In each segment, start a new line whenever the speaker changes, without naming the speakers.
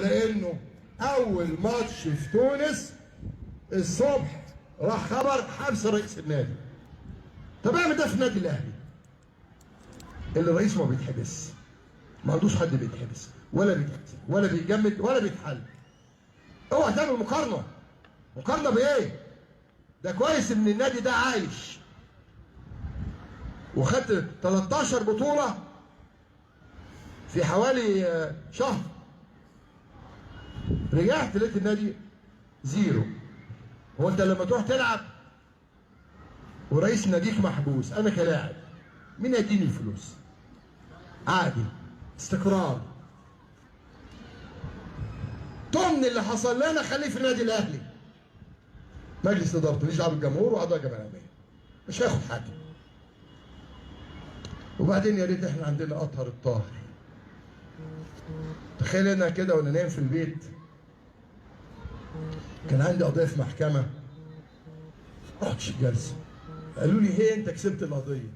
على انه اول ماتش في تونس الصبح راح خبر حبس رئيس النادي. طب اعمل ده في النادي الاهلي اللي الرئيس ما بيتحبس، ما عندوش حد بيتحبس ولا بيتحبس ولا بيجمد ولا بيتحل. اوعى تعمل مقارنه. مقارنه بايه؟ ده كويس ان النادي ده عايش وخدت 13 بطوله في حوالي شهر. رجعت لقيت النادي زيرو. هو انت لما تروح تلعب ورئيس ناديك محبوس، انا كلاعب مين يديني الفلوس؟ عادي، استقرار. ضمن اللي حصل لنا خليه في النادي الاهلي. مجلس ادارته ماليش دعوه بالجمهور واعضاء الجمعيه مش هياخد حاجه. وبعدين يا ريت احنا عندنا اطهر الطاهر. تخيل انا كده وانا نايم في البيت كان عندي قضيه في محكمه، رحتش الجلسه قالوا لي هي انت كسبت القضيه.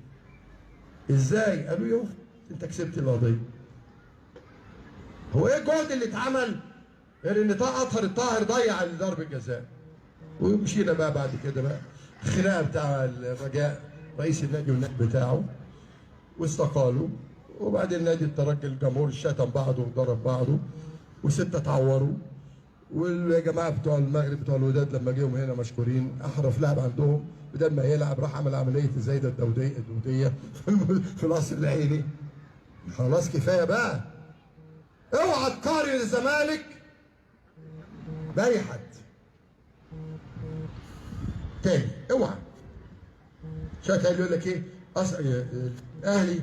ازاي؟ قالوا لي انت كسبت القضيه. هو ايه الجهد اللي اتعمل غير ان اطهر الطاهر ضيع ضربه الجزاء؟ ومشينا بقى بعد كده بقى الخناقه بتاع الرجاء رئيس النادي والنادي بتاعه واستقالوا. وبعدين نادي الترجي الجمهور شتم بعضه وضرب بعضه وسته اتعوروا. والجماعه بتوع المغرب بتوع الوداد لما جيهم هنا مشكورين، احرف لاعب عندهم بدل ما يلعب راح عمل عمليه الزايده الدوديه في القصر العيني. خلاص كفايه بقى. اوعى تقارن الزمالك باي حد تاني، اوعى. شايف يقول لك ايه؟ الاهلي